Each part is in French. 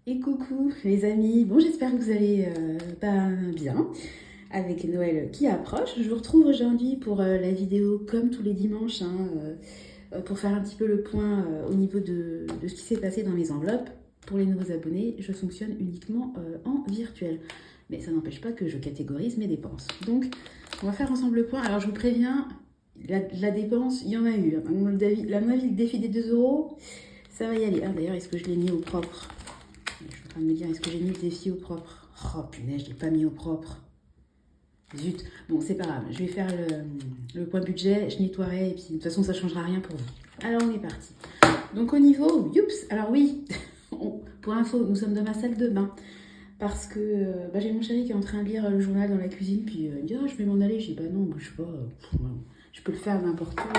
Et coucou les amis, bon j'espère que vous allez bien avec Noël qui approche. Je vous retrouve aujourd'hui pour la vidéo comme tous les dimanches pour faire un petit peu le point au niveau de ce qui s'est passé dans mes enveloppes. Pour les nouveaux abonnés, je fonctionne uniquement en virtuel. Mais ça n'empêche pas que je catégorise mes dépenses. Donc on va faire ensemble le point. Alors je vous préviens, la dépense, il y en a eu. La le défi des 2 euros, ça va y aller. Ah d'ailleurs, est-ce que je l'ai mis au propre? Je suis en train de me dire, est-ce que j'ai mis le défi au propre? Oh punaise, je l'ai pas mis au propre. Zut. Bon, c'est pas grave. Je vais faire le point budget, je nettoierai et puis de toute façon, ça changera rien pour vous. Alors, on est parti. Donc, au niveau, youps, alors oui, pour info, nous sommes dans ma salle de bain. Parce que j'ai mon chéri qui est en train de lire le journal dans la cuisine, puis il me dit, oh, je vais m'en aller. Je dis, bah non, moi, je sais pas, je peux le faire n'importe où.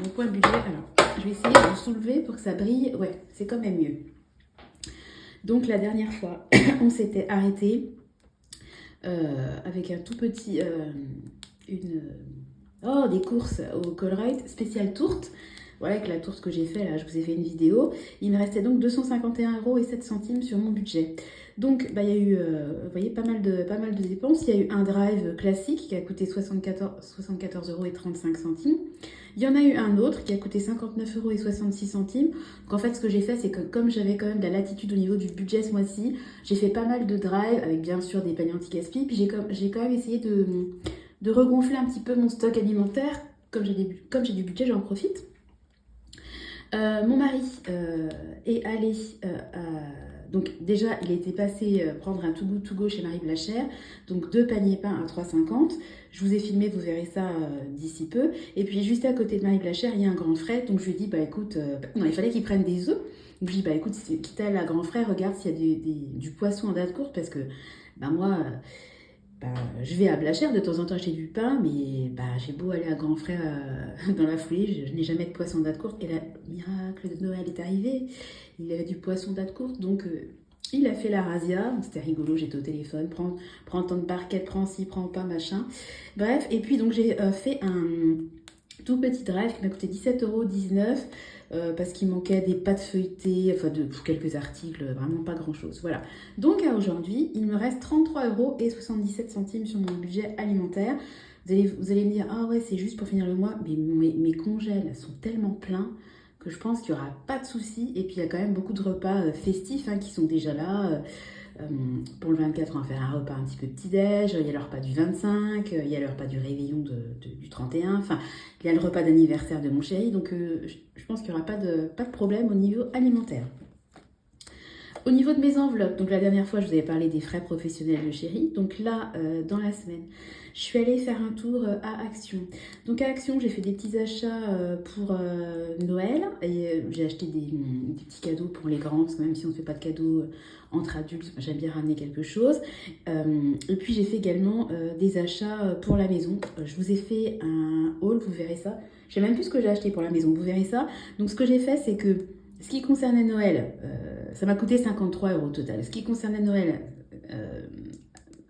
Mon point budget, alors, je vais essayer de le soulever pour que ça brille. Ouais, c'est quand même mieux. Donc la dernière fois, on s'était arrêté avec un tout petit, des courses au Colruyt, spécial tourte. Voilà, avec la tourte que j'ai fait, là, je vous ai fait une vidéo. Il me restait donc 251,07 € sur mon budget. Donc, il y a eu, vous voyez, pas mal de dépenses. Il y a eu un drive classique qui a coûté 74,35 €. Il y en a eu un autre qui a coûté 59,66 €. Donc, en fait, ce que j'ai fait, c'est que comme j'avais quand même de la latitude au niveau du budget ce mois-ci, j'ai fait pas mal de drive avec bien sûr des paniers anti-gaspi. Puis j'ai quand même essayé de regonfler un petit peu mon stock alimentaire. Comme j'ai du budget, j'en profite. Mon mari est allé donc déjà il était passé prendre un Too Good To Go chez Marie Blachère, donc 2 paniers pain à 3,50 €. Je vous ai filmé, vous verrez ça d'ici peu. Et puis juste à côté de Marie Blachère, il y a un grand frère, donc je lui ai dit bah écoute, non, il fallait qu'il prenne des œufs. Donc je lui ai dit bah écoute, quitte à la grand frère, regarde s'il y a du poisson en date courte parce que moi bah, je vais à Blachère de temps en temps acheter du pain, mais j'ai beau aller à Grand Frère dans la foulée, je n'ai jamais de poisson date courte. Et là, le miracle de Noël est arrivé. Il avait du poisson date courte, donc il a fait la razzia. C'était rigolo, j'étais au téléphone, prends tant de barquettes, prends ci, prends pas, machin. Bref, et puis donc j'ai fait un tout petit drive qui m'a coûté 17,19 € parce qu'il manquait des pâtes feuilletées, enfin pour quelques articles, vraiment pas grand chose. Voilà. Donc à aujourd'hui, il me reste 33,77 € sur mon budget alimentaire. Vous allez me dire, ah ouais, c'est juste pour finir le mois, mais mes congèles sont tellement pleins que je pense qu'il n'y aura pas de souci. Et puis il y a quand même beaucoup de repas festifs qui sont déjà là. Pour le 24, on va faire un repas un petit peu petit-déj, il y a le repas du 25, il y a le repas du réveillon du 31, enfin, il y a le repas d'anniversaire de mon chéri, donc je pense qu'il n'y aura pas de problème au niveau alimentaire. Au niveau de mes enveloppes, donc la dernière fois, je vous avais parlé des frais professionnels de chéri. Donc là, dans la semaine, je suis allée faire un tour à Action. Donc à Action, j'ai fait des petits achats pour Noël. Et j'ai acheté des petits cadeaux pour les grands, parce que même si on ne fait pas de cadeaux entre adultes, j'aime bien ramener quelque chose. Et puis j'ai fait également des achats pour la maison. Je vous ai fait un haul, vous verrez ça. Je sais même plus ce que j'ai acheté pour la maison, vous verrez ça. Donc ce que j'ai fait, c'est que ce qui concernait Noël, ça m'a coûté 53 € au total. Ce qui concernait Noël,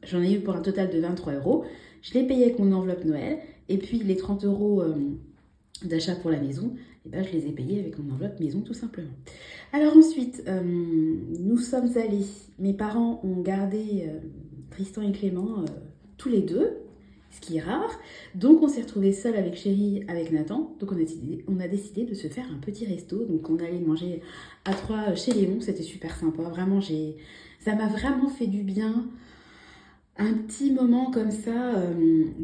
j'en ai eu pour un total de 23 €. Je l'ai payé avec mon enveloppe Noël. Et puis les 30 € d'achat pour la maison, je les ai payés avec mon enveloppe maison tout simplement. Alors ensuite, nous sommes allés, mes parents ont gardé Tristan et Clément tous les deux, ce qui est rare. Donc on s'est retrouvés seuls avec Chéri, avec Nathan. Donc on a décidé de se faire un petit resto. Donc on allait manger à 3 chez Léon, c'était super sympa. Vraiment, ça m'a vraiment fait du bien. Un petit moment comme ça,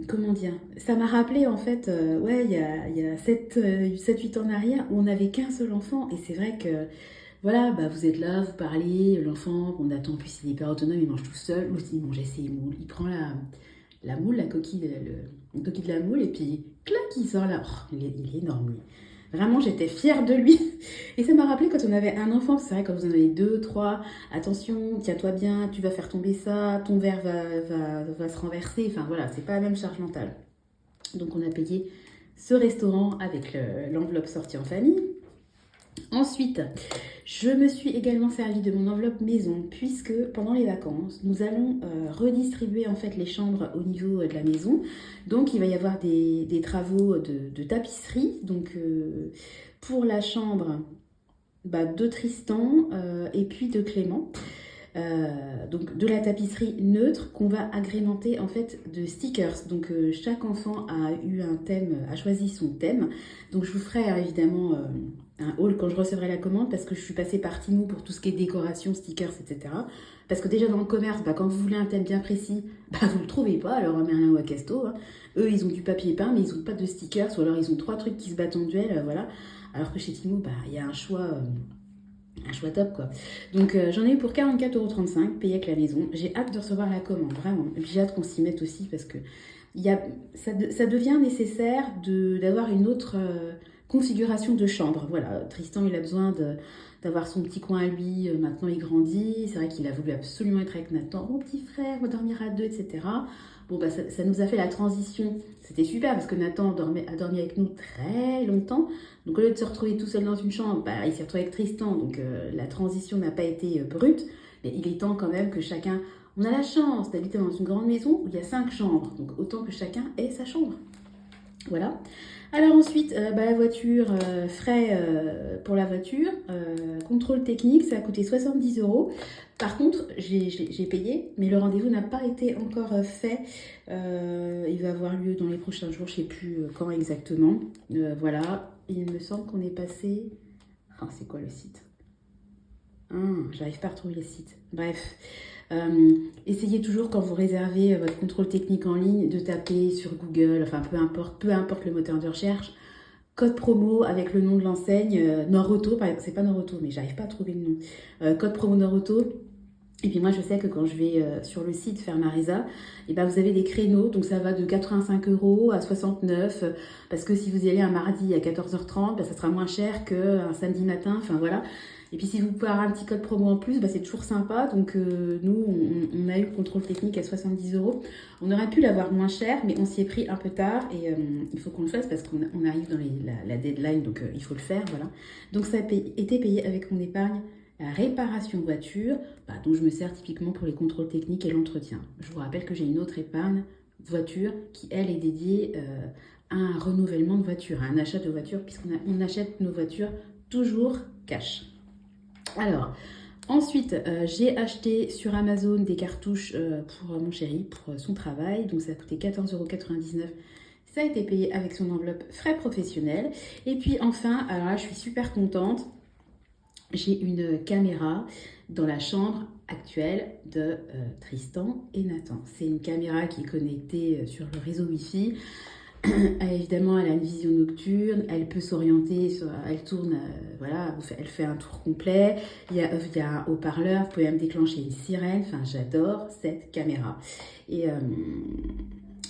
comment dire, ça m'a rappelé en fait, il y a 7-8 ans en arrière où on n'avait qu'un seul enfant. Et c'est vrai que, voilà, vous êtes là, vous parlez, l'enfant, on attend, en plus il est hyper autonome, il mange tout seul, ou il mangeait ses moules, il prend la moule, la coquille, la coquille de la moule, et puis clac, il sort là. Oh, il est énorme, lui. Vraiment, j'étais fière de lui. Et ça m'a rappelé quand on avait un enfant, c'est vrai, quand vous en avez deux, trois, attention, tiens-toi bien, tu vas faire tomber ça, ton verre va se renverser. Enfin voilà, c'est pas la même charge mentale. Donc on a payé ce restaurant avec l'enveloppe sortie en famille. Ensuite, je me suis également servi de mon enveloppe maison puisque pendant les vacances, nous allons redistribuer en fait les chambres au niveau de la maison. Donc il va y avoir des travaux de tapisserie. Donc pour la chambre de Tristan et puis de Clément. Donc de la tapisserie neutre qu'on va agrémenter en fait de stickers. Donc chaque enfant a eu un thème, a choisi son thème. Donc je vous ferai évidemment un haul quand je recevrai la commande parce que je suis passée par Temu pour tout ce qui est décoration, stickers, etc. Parce que déjà dans le commerce, quand vous voulez un thème bien précis, vous ne le trouvez pas, alors Merlin ou Acasto. Hein. Eux, ils ont du papier peint, mais ils n'ont pas de stickers, ou alors ils ont 3 trucs qui se battent en duel, voilà. Alors que chez Temu, il y a un choix top quoi. Donc j'en ai eu pour 44,35 € payé avec la maison. J'ai hâte de recevoir la commande, vraiment. Et puis j'ai hâte qu'on s'y mette aussi parce que ça devient nécessaire d'avoir une autre configuration de chambre. Voilà, Tristan il a besoin d'avoir son petit coin à lui. Maintenant il grandit. C'est vrai qu'il a voulu absolument être avec Nathan. Mon petit frère, on va dormir à deux, etc. Bon, ça nous a fait la transition. C'était super parce que Nathan a dormi avec nous très longtemps. Donc, au lieu de se retrouver tout seul dans une chambre, il s'est retrouvé avec Tristan. Donc, la transition n'a pas été brute. Mais il est temps quand même que chacun... On a la chance d'habiter dans une grande maison où il y a 5 chambres. Donc, autant que chacun ait sa chambre. Voilà. Alors ensuite, la voiture, frais pour la voiture, contrôle technique, ça a coûté 70 €. Par contre, j'ai payé, mais le rendez-vous n'a pas été encore fait. Il va avoir lieu dans les prochains jours, je ne sais plus quand exactement. Voilà, il me semble qu'on est passé... Ah, c'est quoi le site? J'arrive pas à retrouver le site. Bref. Essayez toujours quand vous réservez votre contrôle technique en ligne de taper sur Google, enfin peu importe le moteur de recherche, code promo avec le nom de l'enseigne, Norauto, par exemple, c'est pas Norauto mais j'arrive pas à trouver le nom, code promo Norauto. Et puis moi je sais que quand je vais sur le site faire ma résa, vous avez des créneaux, donc ça va de 85 € à 69, parce que si vous y allez un mardi à 14h30, ça sera moins cher qu'un samedi matin, enfin voilà. Et puis si vous pouvez avoir un petit code promo en plus, c'est toujours sympa. Donc nous, on a eu le contrôle technique à 70 €. On aurait pu l'avoir moins cher, mais on s'y est pris un peu tard. Et il faut qu'on le fasse parce qu'on arrive dans la deadline, donc il faut le faire. Voilà. Donc ça a été payé avec mon épargne la réparation voiture, dont je me sers typiquement pour les contrôles techniques et l'entretien. Je vous rappelle que j'ai une autre épargne voiture qui, elle, est dédiée à un renouvellement de voiture, à un achat de voiture, puisqu'on achète nos voitures toujours cash. Alors, ensuite, j'ai acheté sur Amazon des cartouches pour mon chéri, pour son travail. Donc, ça a coûté 14,99 €. Ça a été payé avec son enveloppe frais professionnels. Et puis, enfin, alors là, je suis super contente. J'ai une caméra dans la chambre actuelle de Tristan et Nathan. C'est une caméra qui est connectée sur le réseau Wi-Fi. Évidemment, elle a une vision nocturne, elle peut s'orienter, elle tourne, voilà, elle fait un tour complet. Il y a un haut-parleur, vous pouvez même déclencher une sirène. Enfin, j'adore cette caméra. Et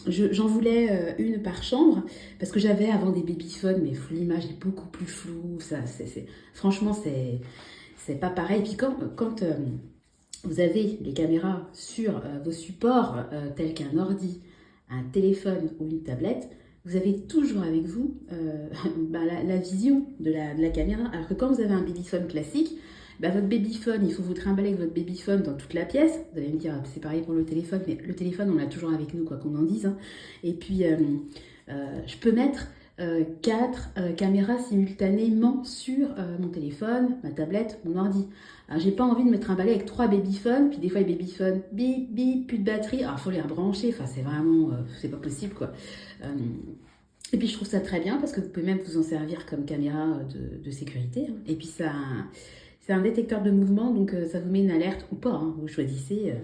j'en voulais une par chambre parce que j'avais avant des babyphones, mais l'image est beaucoup plus floue. Franchement, c'est pas pareil. Et puis quand vous avez les caméras sur vos supports tels qu'un ordi, un téléphone ou une tablette, vous avez toujours avec vous la vision de la caméra. Alors que quand vous avez un babyphone classique, votre babyphone, il faut vous trimballer avec votre babyphone dans toute la pièce. Vous allez me dire, c'est pareil pour le téléphone, mais le téléphone, on l'a toujours avec nous, quoi qu'on en dise. Hein. Et puis, je peux mettre 4 caméras simultanément sur mon téléphone, ma tablette, mon ordi. Alors, j'ai pas envie de me trimballer avec 3 babyphones, puis des fois, les babyphones, bip, bip, plus de batterie. Alors, il faut les rebrancher, enfin, c'est vraiment, c'est pas possible, quoi. Et puis, je trouve ça très bien parce que vous pouvez même vous en servir comme caméra de sécurité. Hein. Et puis, c'est un détecteur de mouvement, donc ça vous met une alerte ou pas, hein, vous choisissez.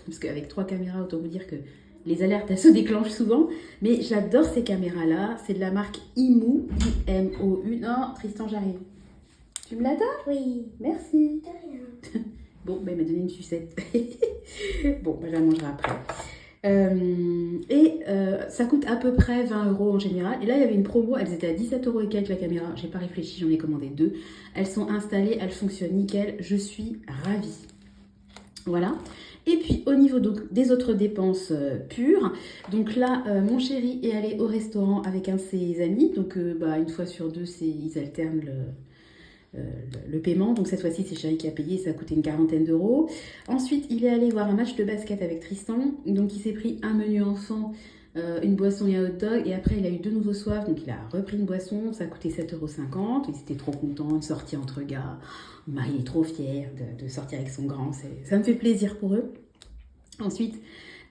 Parce qu'avec 3 caméras, autant vous dire que les alertes, elles se déclenchent souvent. Mais j'adore ces caméras-là. C'est de la marque IMOU, I-M-O-U. Non, Tristan, j'arrive. Tu me la donnes? Oui. Merci. De rien. Bon, il m'a donné une sucette. Bon, je la mangerai après. Ça coûte à peu près 20 € en général. Et là, il y avait une promo, elles étaient à 17 € et quelques la caméra. J'ai pas réfléchi, j'en ai commandé 2. Elles sont installées, elles fonctionnent nickel. Je suis ravie. Voilà. Et puis, au niveau donc, des autres dépenses pures, donc là, mon chéri est allé au restaurant avec un de ses amis. Donc, une fois sur deux, ils alternent le paiement. Donc cette fois-ci, c'est chéri qui a payé, ça a coûté une 40aine d'euros. Ensuite, il est allé voir un match de basket avec Tristan. Donc il s'est pris un menu enfant une boisson et un hot dog. Et après, il a eu 2 nouveaux soifs, donc il a repris une boisson. Ça a coûté 7,50 €. Ils étaient trop contents de sortir entre gars. Mon mari est trop fier de sortir avec son grand. Ça me fait plaisir pour eux. Ensuite,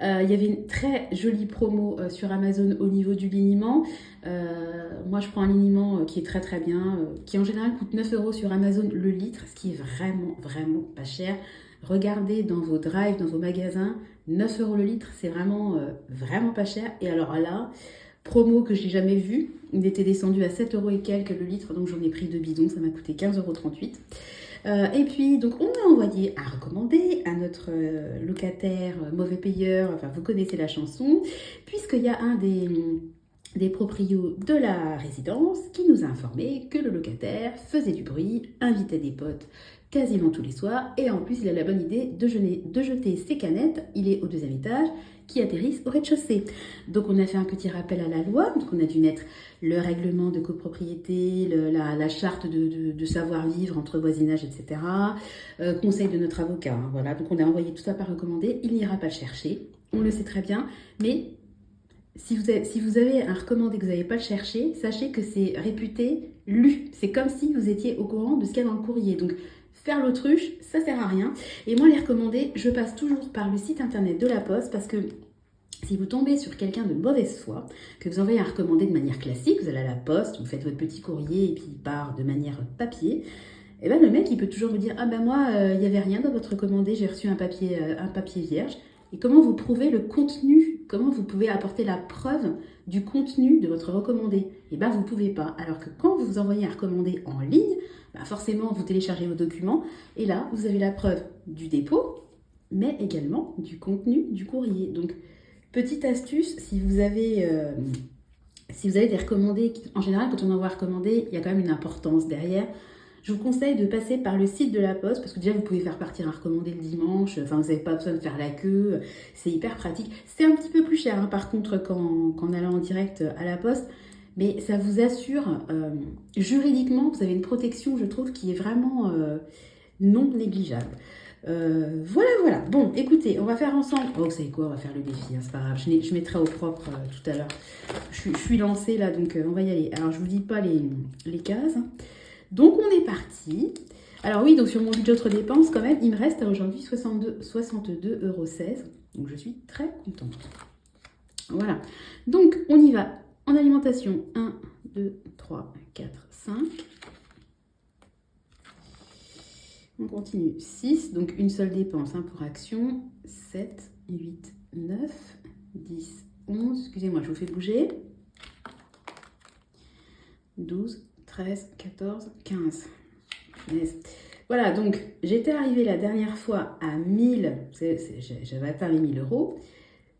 il y avait une très jolie promo sur Amazon au niveau du liniment. Moi, je prends un liniment qui est très très bien, qui en général coûte 9 € sur Amazon le litre, ce qui est vraiment vraiment pas cher. Regardez dans vos drives, dans vos magasins, 9 € le litre, c'est vraiment vraiment pas cher. Et alors là, promo que j'ai jamais vue, il était descendu à 7 € et quelques le litre, donc j'en ai pris 2 bidons, ça m'a coûté 15,38 €. Et puis, donc, on a envoyé à recommander à notre locataire mauvais payeur, enfin, vous connaissez la chanson, puisqu'il y a un des proprios de la résidence qui nous a informé que le locataire faisait du bruit, invitait des potes quasiment tous les soirs, et en plus, il a la bonne idée de jeter ses canettes, il est au 2e étage, qui atterrissent au rez-de-chaussée. Donc on a fait un petit rappel à la loi, donc on a dû mettre le règlement de copropriété, la charte de savoir-vivre entre voisinage, etc. Conseil de notre avocat, hein, voilà. Donc on a envoyé tout ça par recommandé, il n'ira pas le chercher, on le sait très bien, mais si vous avez un recommandé que vous n'avez pas le chercher, sachez que c'est réputé lu. C'est comme si vous étiez au courant de ce qu'il y a dans le courrier. Donc faire l'autruche, ça sert à rien. Et moi, les recommandés, je passe toujours par le site internet de la Poste parce que si vous tombez sur quelqu'un de mauvaise foi, que vous envoyez un recommandé de manière classique, vous allez à la Poste, vous faites votre petit courrier et puis il part de manière papier, et ben le mec, il peut toujours vous dire « Ah ben moi, il n'y avait rien dans votre recommandé, j'ai reçu un papier vierge ». Et comment vous prouvez le contenu? Comment vous pouvez apporter la preuve du contenu de votre recommandé? Et bien, vous ne pouvez pas. Alors que quand vous envoyez un recommandé en ligne, ben forcément, vous téléchargez vos documents et là, vous avez la preuve du dépôt, mais également du contenu du courrier. Donc, petite astuce, si vous avez des recommandés, en général, quand on envoie un recommandé, il y a quand même une importance derrière. Je vous conseille de passer par le site de la Poste parce que déjà vous pouvez faire partir un recommandé le dimanche, enfin vous n'avez pas besoin de faire la queue, c'est hyper pratique. C'est un petit peu plus cher hein, par contre qu'en allant en direct à la Poste, mais ça vous assure, juridiquement, vous avez une protection je trouve qui est vraiment non négligeable. Voilà. Bon, écoutez, on va faire ensemble. Oh, vous savez quoi, on va faire le défi, hein, c'est pas grave. Je mettrai au propre tout à l'heure. Je suis lancée là, donc on va y aller. Alors, je vous dis pas les cases. Donc, on est parti. Alors oui, donc sur mon budget autres dépenses, quand même, il me reste aujourd'hui 62,16 €. Donc, je suis très contente. Voilà. Donc, on y va. En alimentation, 1, 2, 3, 4, 5. On continue. 6, donc une seule dépense hein, pour action. 7, 8, 9, 10, 11. Excusez-moi, je vous fais bouger. 12, 13, 14, 15. Voilà, donc j'étais arrivée la dernière fois à 1000, j'avais atteint les 1000 €,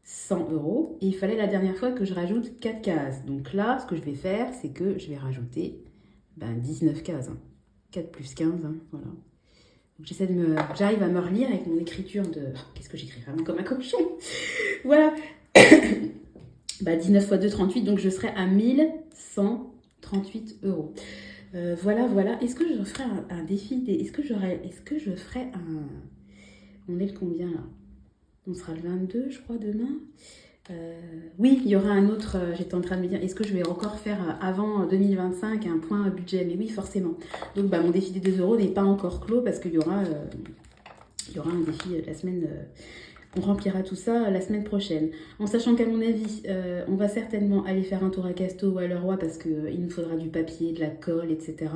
100 €, et il fallait la dernière fois que je rajoute 4 cases. Donc là, ce que je vais faire, c'est que je vais rajouter 19 cases. Hein. 4 plus 15, hein, voilà. J'arrive à me relire avec mon écriture de... Qu'est-ce que j'écris vraiment comme un cochon. Voilà. 19 fois 2, 38, donc je serai à 1138 €. Voilà. Est-ce que je ferai un défi Est-ce que je ferai un... On est le combien là? On sera le 22, je crois, demain. Oui, il y aura un autre... J'étais en train de me dire, est-ce que je vais encore faire avant 2025 un point budget? Mais oui, forcément. Donc, mon défi des 2 € n'est pas encore clos parce qu'il y aura un défi la semaine... On remplira tout ça la semaine prochaine. En sachant qu'à mon avis, on va certainement aller faire un tour à Casto ou à Leroy parce qu'il nous faudra du papier, de la colle, etc.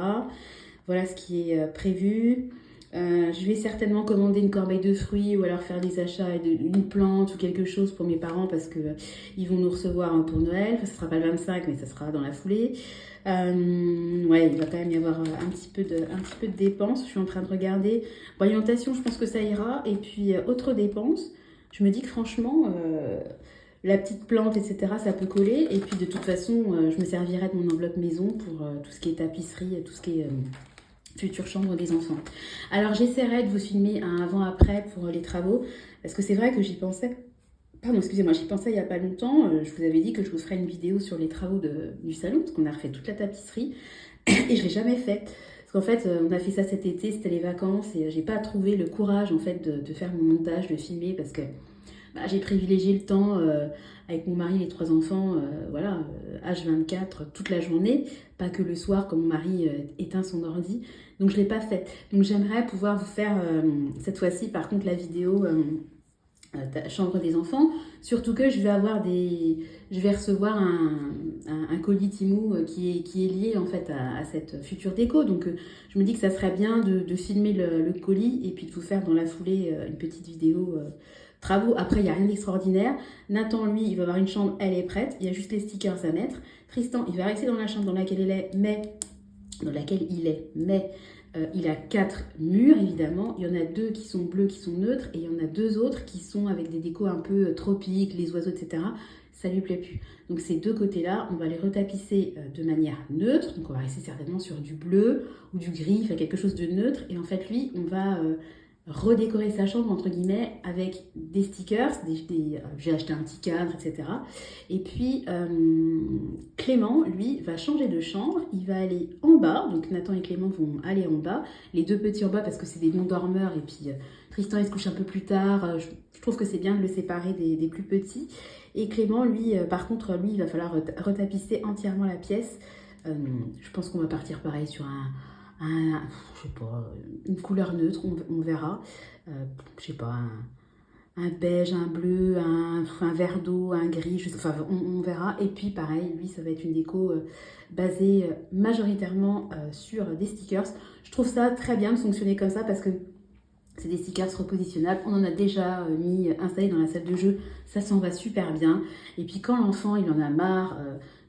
Voilà ce qui est prévu. Je vais certainement commander une corbeille de fruits ou alors faire des achats d'une plante ou quelque chose pour mes parents parce qu'ils vont nous recevoir pour Noël. Enfin, ce ne sera pas le 25, mais ça sera dans la foulée. Ouais, il va quand même y avoir un petit peu de dépenses. Je suis en train de regarder. Bon, alimentation, je pense que ça ira. Et puis, autres dépenses. Je me dis que franchement, la petite plante, etc., ça peut coller. Et puis, de toute façon, je me servirai de mon enveloppe maison pour tout ce qui est tapisserie, tout ce qui est future chambre des enfants. Alors, j'essaierai de vous filmer un avant-après pour les travaux. Parce que c'est vrai que j'y pensais. Pardon, excusez-moi, j'y pensais il n'y a pas longtemps. Je vous avais dit que je vous ferais une vidéo sur les travaux du salon. Parce qu'on a refait toute la tapisserie. Et je ne l'ai jamais fait. Parce qu'en fait, on a fait ça cet été, c'était les vacances. Et j'ai pas trouvé le courage, en fait, de faire mon montage, de filmer. Parce que j'ai privilégié le temps avec mon mari, les 3 enfants, voilà, H24 toute la journée, pas que le soir quand mon mari éteint son ordi. Donc je ne l'ai pas fait. Donc j'aimerais pouvoir vous faire cette fois-ci par contre la vidéo chambre des enfants, surtout que je vais recevoir un colis Temu qui est lié en fait à cette future déco. Donc je me dis que ça serait bien de filmer le colis et puis de vous faire dans la foulée une petite vidéo travaux. Après, il n'y a rien d'extraordinaire. Nathan, lui, il va avoir une chambre, elle est prête. Il y a juste les stickers à mettre. Tristan, il va rester dans la chambre dans laquelle il est, mais il a 4 murs, évidemment. Il y en a 2 qui sont bleus, qui sont neutres, et il y en a 2 autres qui sont avec des décos un peu tropiques, les oiseaux, etc. Ça lui plaît plus. Donc ces 2 côtés-là, on va les retapisser de manière neutre. Donc on va rester certainement sur du bleu ou du gris, enfin quelque chose de neutre. Et en fait, lui, on va redécorer sa chambre, entre guillemets, avec des stickers. J'ai acheté un petit cadre, etc. Et puis, Clément, lui, va changer de chambre. Il va aller en bas. Donc, Nathan et Clément vont aller en bas. Les 2 petits en bas parce que c'est des bons dormeurs. Et puis, Tristan, il se couche un peu plus tard. Je trouve que c'est bien de le séparer des plus petits. Et Clément, lui, par contre, lui, il va falloir retapisser entièrement la pièce. Je pense qu'on va partir pareil sur je sais pas, une couleur neutre, on verra. Je sais pas, un beige, un bleu, un vert d'eau, un gris, enfin on verra. Et puis pareil, lui ça va être une déco basée majoritairement sur des stickers. Je trouve ça très bien de fonctionner comme ça parce que c'est des stickers repositionnables. On en a déjà installé dans la salle de jeu. Ça s'en va super bien. Et puis quand l'enfant, il en a marre,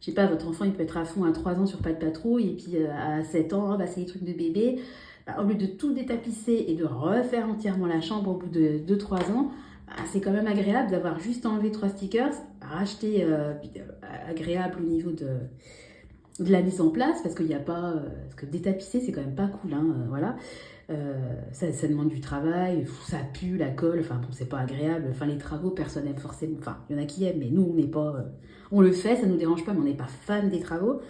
je sais pas, votre enfant, il peut être à fond à 3 ans sur Pas de Patrouille. Et puis à 7 ans, c'est des trucs de bébé. Au lieu de tout détapisser et de refaire entièrement la chambre au bout de 2-3 ans, c'est quand même agréable d'avoir juste enlevé 3 stickers, racheter agréable au niveau de la mise en place, parce qu'il n'y a pas... parce que détapisser, c'est quand même pas cool, hein, voilà. Ça demande du travail, ça pue, la colle, enfin bon, c'est pas agréable. Enfin, les travaux, personne n'aime forcément. Enfin, il y en a qui aiment, mais nous, on n'est pas. On le fait, ça nous dérange pas, mais on n'est pas fan des travaux.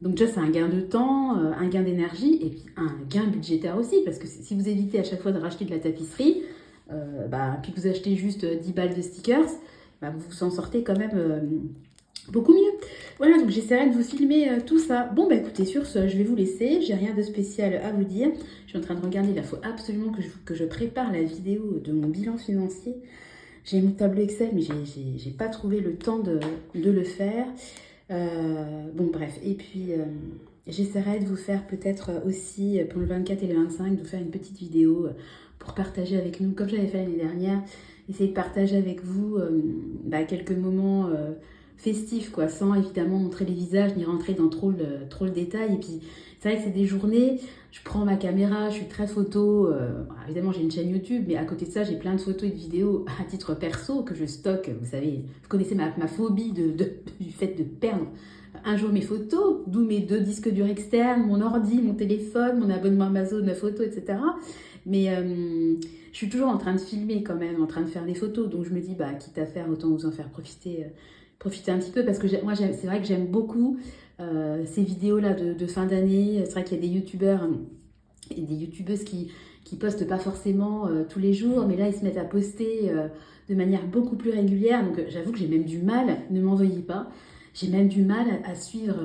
Donc, déjà, c'est un gain de temps, un gain d'énergie, et puis un gain budgétaire aussi, parce que si vous évitez à chaque fois de racheter de la tapisserie, puis que vous achetez juste 10 balles de stickers, vous vous en sortez quand même beaucoup mieux. Voilà, donc j'essaierai de vous filmer tout ça. Bon, écoutez, sur ce, je vais vous laisser. J'ai rien de spécial à vous dire. Je suis en train de regarder. Il faut absolument que je prépare la vidéo de mon bilan financier. J'ai mon tableau Excel, mais j'ai pas trouvé le temps de le faire. Bon, bref. Et puis, j'essaierai de vous faire peut-être aussi, pour le 24 et le 25, de vous faire une petite vidéo pour partager avec nous, comme j'avais fait l'année dernière. Essayer de partager avec vous quelques moments festifs, quoi, sans évidemment montrer les visages ni rentrer dans trop le détail. Et puis, c'est vrai que c'est des journées, je prends ma caméra, je suis très photo. Évidemment, j'ai une chaîne YouTube, mais à côté de ça, j'ai plein de photos et de vidéos à titre perso que je stocke. Vous savez, vous connaissez ma phobie du fait de perdre un jour mes photos, d'où mes 2 disques durs externes, mon ordi, mon téléphone, mon abonnement Amazon, ma photo, etc. Mais je suis toujours en train de filmer quand même, en train de faire des photos. Donc je me dis, quitte à faire, autant vous en faire profiter un petit peu. Parce que moi, c'est vrai que j'aime beaucoup ces vidéos-là de fin d'année. C'est vrai qu'il y a des youtubeurs et des youtubeuses qui postent pas forcément tous les jours. Mais là, ils se mettent à poster de manière beaucoup plus régulière. Donc j'avoue que j'ai même du mal, ne m'en veuillez pas. J'ai même du mal à suivre...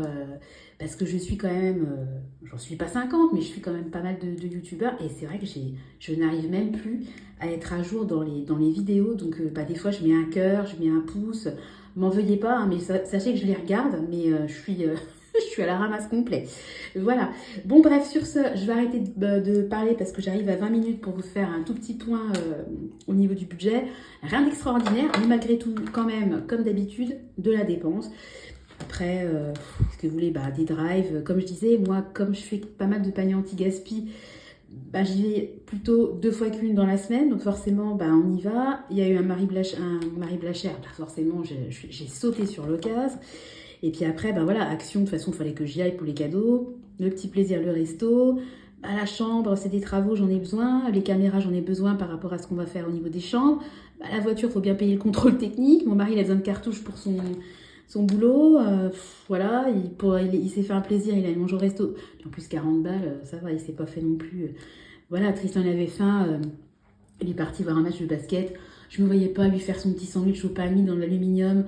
parce que je suis quand même, j'en suis pas 50, mais je suis quand même pas mal de youtubeurs. Et c'est vrai que je n'arrive même plus à être à jour dans les vidéos. Donc des fois, je mets un cœur, je mets un pouce. M'en veuillez pas, hein, mais sachez que je les regarde, mais je suis à la ramasse complet. Voilà. Bon, bref, sur ce, je vais arrêter de parler parce que j'arrive à 20 minutes pour vous faire un tout petit point au niveau du budget. Rien d'extraordinaire, mais malgré tout, quand même, comme d'habitude, de la dépense. Après, ce que vous voulez, des drives. Comme je disais, moi, comme je fais pas mal de paniers anti-gaspi, j'y vais plutôt 2 fois qu'une dans la semaine. Donc forcément, on y va. Il y a eu un Marie Blachère. Forcément, j'ai sauté sur l'occasion. Et puis après, voilà, action. De toute façon, il fallait que j'y aille pour les cadeaux. Le petit plaisir, le resto. La chambre, c'est des travaux, j'en ai besoin. Les caméras, j'en ai besoin par rapport à ce qu'on va faire au niveau des chambres. La voiture, il faut bien payer le contrôle technique. Mon mari, il a besoin de cartouches pour son boulot, voilà, il s'est fait un plaisir, il a mangé au resto. En plus, 40 balles, ça va, il s'est pas fait non plus. Voilà, Tristan, il avait faim, il est parti voir un match de basket. Je me voyais pas lui faire son petit sandwich au pain mis dans l'aluminium.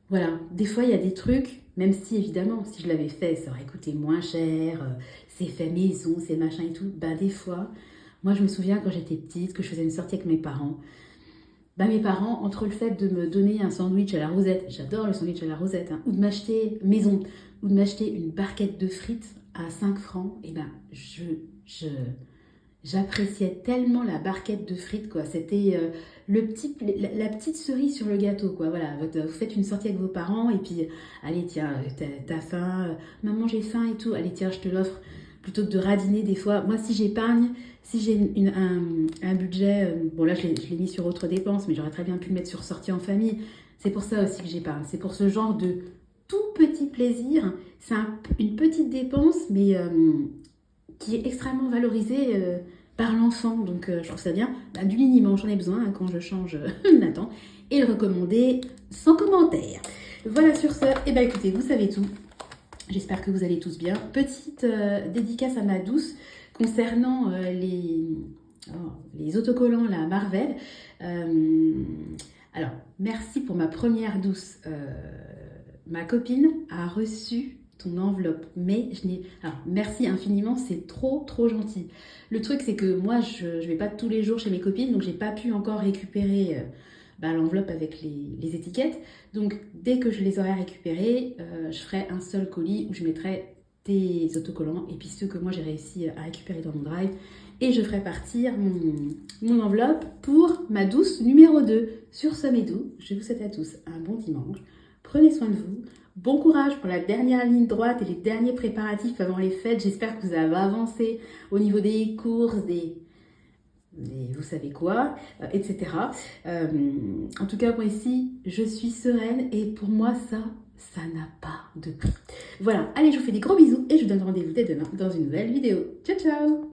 Voilà, des fois il y a des trucs, même si évidemment, si je l'avais fait, ça aurait coûté moins cher, c'est fait maison, c'est machin et tout. Bah des fois, moi je me souviens quand j'étais petite, que je faisais une sortie avec mes parents. Bah mes parents, entre le fait de me donner un sandwich à la rosette, j'adore le sandwich à la rosette, hein, ou de m'acheter maison, ou de m'acheter une barquette de frites à 5 francs, et ben je, j'appréciais tellement la barquette de frites, quoi. C'était la petite cerise sur le gâteau, quoi. Voilà, vous faites une sortie avec vos parents et puis, allez, tiens, t'as faim, maman, j'ai faim et tout. Allez, tiens, je te l'offre. Plutôt que de radiner des fois. Moi, si j'épargne, si j'ai un budget, bon là, je l'ai mis sur autres dépenses, mais j'aurais très bien pu le mettre sur sortie en famille. C'est pour ça aussi que j'épargne. C'est pour ce genre de tout petit plaisir. C'est une petite dépense, mais qui est extrêmement valorisé par l'enfant. Donc je trouve ça bien. Bah, du liniment, j'en ai besoin hein, quand je change Nathan. Et le recommander sans commentaire. Voilà sur ce. Et bah écoutez, vous savez tout. J'espère que vous allez tous bien. Petite dédicace à ma douce concernant les autocollants, la Marvel. Alors, merci pour ma première douce. Ma copine a reçu ton enveloppe, mais je n'ai... Alors, merci infiniment, c'est trop, trop gentil. Le truc, c'est que moi, je ne vais pas tous les jours chez mes copines, donc j'ai pas pu encore récupérer l'enveloppe avec les étiquettes. Donc, dès que je les aurai récupérées, je ferai un seul colis où je mettrai tes autocollants et puis ceux que moi j'ai réussi à récupérer dans mon drive. Et je ferai partir mon enveloppe pour ma douce numéro 2. Sur ce, mes doux, je vous souhaite à tous un bon dimanche. Prenez soin de vous. Bon courage pour la dernière ligne droite et les derniers préparatifs avant les fêtes. J'espère que vous avez avancé au niveau des courses, des vous savez quoi, etc. En tout cas, moi ici, je suis sereine et pour moi, ça n'a pas de prix. Voilà, allez, je vous fais des gros bisous et je vous donne rendez-vous dès demain dans une nouvelle vidéo. Ciao, ciao!